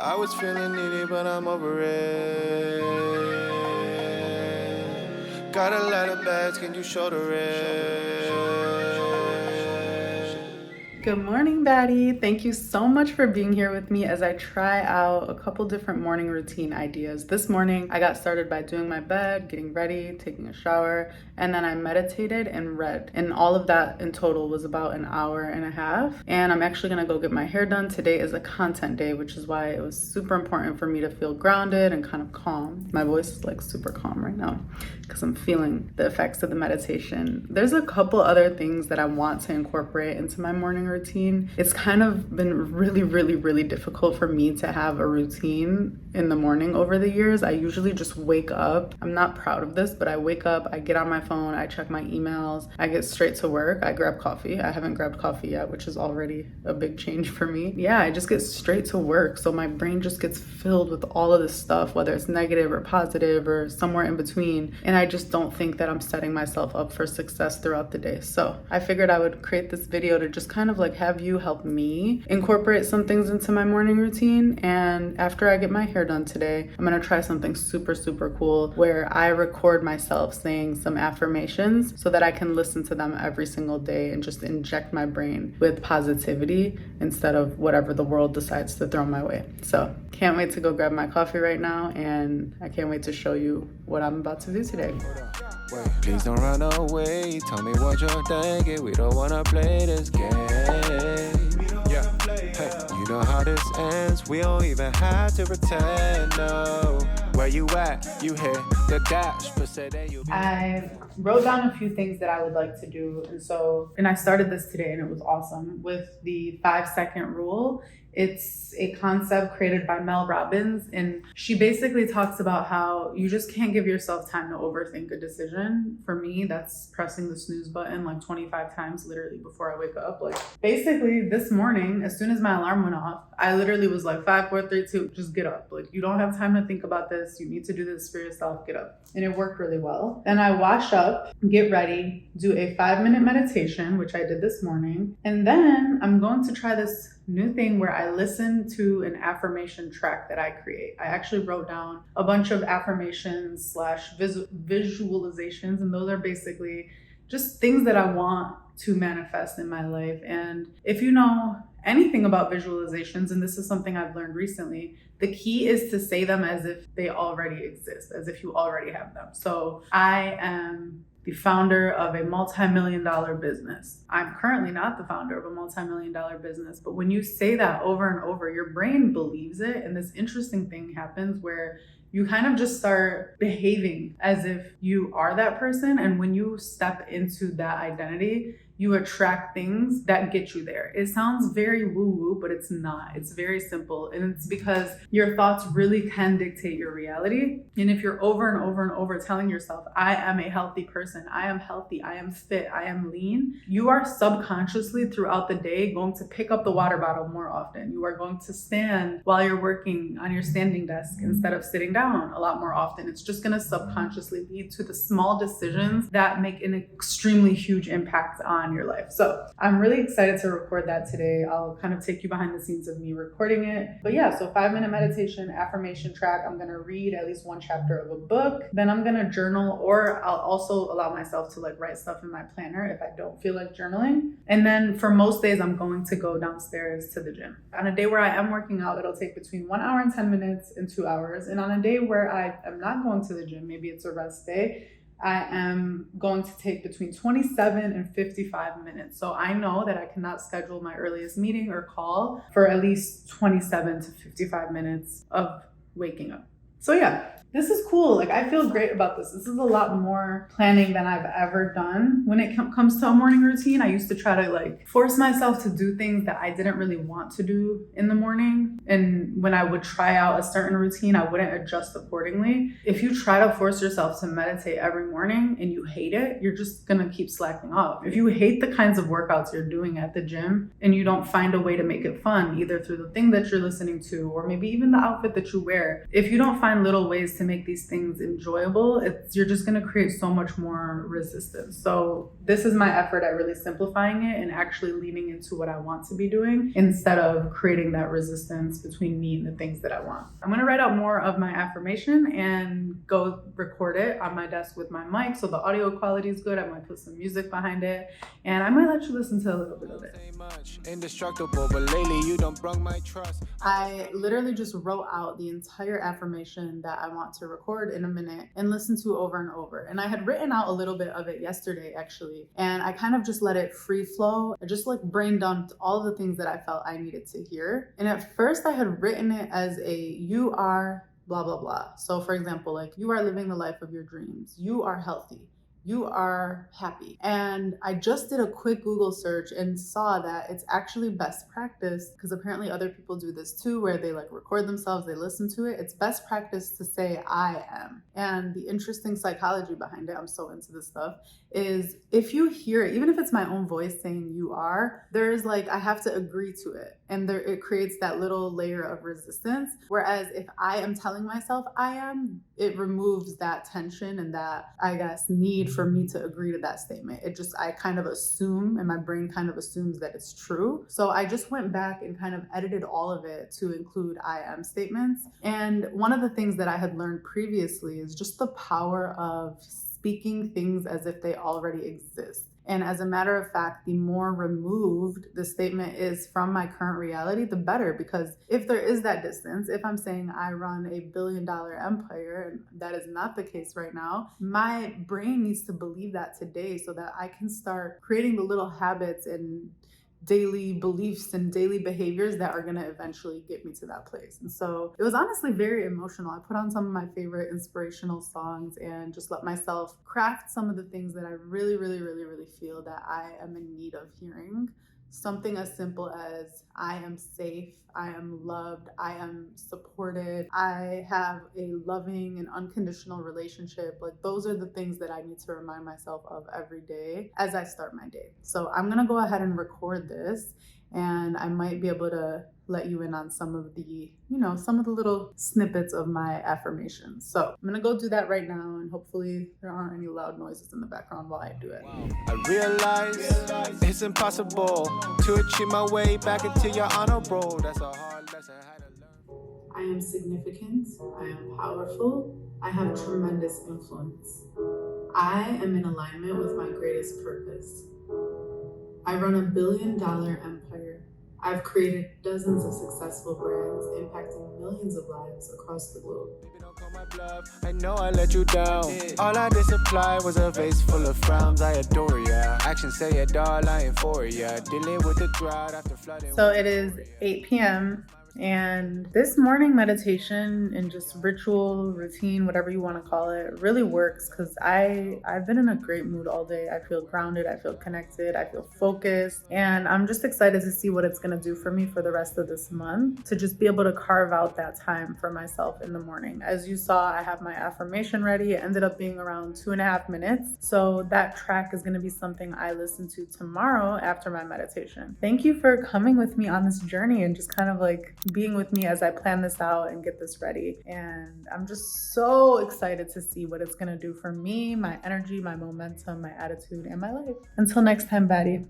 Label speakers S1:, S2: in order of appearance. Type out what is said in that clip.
S1: I was feeling needy, but I'm over it. Got a lot of bags, can you shoulder it?
S2: Good morning, Baddie. Thank you so much for being here with me as I try out a couple different morning routine ideas. This morning, I got started by doing my bed, getting ready, taking a shower, and then I meditated and read. And all of that in total was about an hour and a half. And I'm actually gonna go get my hair done. Today is a content day, which is why it was super important for me to feel grounded and kind of calm. My voice is like super calm right now because I'm feeling the effects of the meditation. There's a couple other things that I want to incorporate into my morning routine. It's kind of been really difficult for me to have a routine in the morning over the years. I usually just wake up. I'm not proud of this, but I wake up, I get on my phone, I check my emails, I get straight to work, I grab coffee. I haven't grabbed coffee yet, which is already a big change for me. Yeah, I just get straight to work. So my brain just gets filled with all of this stuff, whether it's negative or positive or somewhere in between. And I just don't think that I'm setting myself up for success throughout the day. So I figured I would create this video to just kind of like have you help me incorporate some things into my morning routine. And after I get my hair done today, I'm gonna try something super cool where I record myself saying some affirmations so that I can listen to them every single day and just inject my brain with positivity instead of whatever the world decides to throw my way. So can't wait to go grab my coffee right now, and I can't wait to show you what I'm about to do today.
S1: Wait, please don't run away. Tell me what you're thinking. We don't wanna play this game. Yeah, hey, you know how this ends. We don't even have to pretend. No, where you at? You hit the dash, but say that you.
S2: I wrote down a few things that I would like to do, and I started this today, and it was awesome with the 5-second rule. It's a concept created by Mel Robbins, and she basically talks about how you just can't give yourself time to overthink a decision. For me, that's pressing the snooze button like 25 times literally before I wake up. Like basically this morning, as soon as my alarm went off, I literally was like 5, 4, 3, 2, just get up. Like you don't have time to think about this. You need to do this for yourself. Get up. And it worked really well. Then I wash up, get ready, do a 5-minute meditation, which I did this morning. And then I'm going to try this new thing where I listen to an affirmation track that I create. I actually wrote down a bunch of affirmations / visualizations, and those are basically just things that I want to manifest in my life. And if you know anything about visualizations, and this is something I've learned recently, the key is to say them as if they already exist, as if you already have them. So I am the founder of a multi-million-dollar business. I'm currently not the founder of a multi-million-dollar business, but when you say that over and over, your brain believes it, and this interesting thing happens where you kind of just start behaving as if you are that person. And when you step into that identity, you attract things that get you there. It sounds very woo-woo, but it's not. It's very simple. And it's because your thoughts really can dictate your reality. And if you're over and over and over telling yourself, I am a healthy person, I am healthy, I am fit, I am lean, you are subconsciously throughout the day going to pick up the water bottle more often. You are going to stand while you're working on your standing desk instead of sitting down a lot more often. It's just going to subconsciously lead to the small decisions that make an extremely huge impact on your life. So I'm really excited to record that today. I'll kind of take you behind the scenes of me recording it. But yeah, so 5-minute meditation, affirmation track. I'm going to read at least one chapter of a book. Then I'm going to journal, or I'll also allow myself to like write stuff in my planner if I don't feel like journaling. And then for most days, I'm going to go downstairs to the gym. On a day where I am working out, it'll take between 1 hour and 10 minutes and 2 hours. And on a day where I am not going to the gym, maybe it's a rest day, I am going to take between 27 and 55 minutes. So I know that I cannot schedule my earliest meeting or call for at least 27 to 55 minutes of waking up. So yeah, this is cool. Like I feel great about this. This is a lot more planning than I've ever done. When it comes to a morning routine, I used to try to like force myself to do things that I didn't really want to do in the morning. And when I would try out a certain routine, I wouldn't adjust accordingly. If you try to force yourself to meditate every morning and you hate it, you're just gonna keep slacking off. If you hate the kinds of workouts you're doing at the gym and you don't find a way to make it fun, either through the thing that you're listening to or maybe even the outfit that you wear, if you don't find find little ways to make these things enjoyable, you're just going to create so much more resistance. So this is my effort at really simplifying it and actually leaning into what I want to be doing instead of creating that resistance between me and the things that I want. I'm going to write out more of my affirmation and go record it on my desk with my mic so the audio quality is good. I might put some music behind it, and I might let you listen to a little bit of it.
S1: Indestructible, but lately you don't bring my trust.
S2: I literally just wrote out the entire affirmation that I want to record in a minute and listen to over and over. And I had written out a little bit of it yesterday, actually, and I kind of just let it free flow. I just like brain dumped all the things that I felt I needed to hear. And at first I had written it as you are blah, blah, blah. So for example, like, you are living the life of your dreams. You are healthy. You are happy. And I just did a quick Google search and saw that it's actually best practice, because apparently other people do this too, where they like record themselves, they listen to it. It's best practice to say I am. And the interesting psychology behind it, I'm so into this stuff, is if you hear it, even if it's my own voice saying you are, there's like, I have to agree to it. And it creates that little layer of resistance. Whereas if I am telling myself I am, it removes that tension and that, I guess, need for me to agree to that statement. I kind of assume, and my brain kind of assumes that it's true. So I just went back and kind of edited all of it to include I am statements. And one of the things that I had learned previously is just the power of speaking things as if they already exist. And as a matter of fact, the more removed the statement is from my current reality, the better. Because if there is that distance, if I'm saying I run $1 billion empire, and that is not the case right now, my brain needs to believe that today so that I can start creating the little habits and daily beliefs and daily behaviors that are going to eventually get me to that place. And so it was honestly very emotional. I put on some of my favorite inspirational songs and just let myself craft some of the things that I really, really, really, really feel that I am in need of hearing. Something as simple as I am safe, I am loved, I am supported, I have a loving and unconditional relationship. Like, those are the things that I need to remind myself of every day as I start my day. So I'm gonna go ahead and record this, and I might be able to let you in on some of the, some of the little snippets of my affirmations. So I'm gonna go do that right now, and hopefully there aren't any loud noises in the background while I do it.
S1: I realize it's impossible to achieve my way back into your honor roll. That's a hard lesson I had to learn.
S2: I am significant. I am powerful. I have tremendous influence. I am in alignment with my greatest purpose. I run $1 billion empire. I've created dozens of successful brands impacting millions of lives across the globe.
S1: I know I let you down. All I did supply was a vase full of frowns. I adore ya. Actions say it all, I ain't for ya. Dealing with the drought after flooding.
S2: So it is 8 p.m. And this morning meditation and just ritual, routine, whatever you want to call it, really works because I've been in a great mood all day. I feel grounded, I feel connected, I feel focused, and I'm just excited to see what it's going to do for me for the rest of this month, to just be able to carve out that time for myself in the morning. As you saw, I have my affirmation ready. It ended up being around 2.5 minutes. So that track is going to be something I listen to tomorrow after my meditation. Thank you for coming with me on this journey and just kind of like being with me as I plan this out and get this ready. And I'm just so excited to see what it's going to do for me, my energy, my momentum, my attitude, and my life. Until next time, Baddie.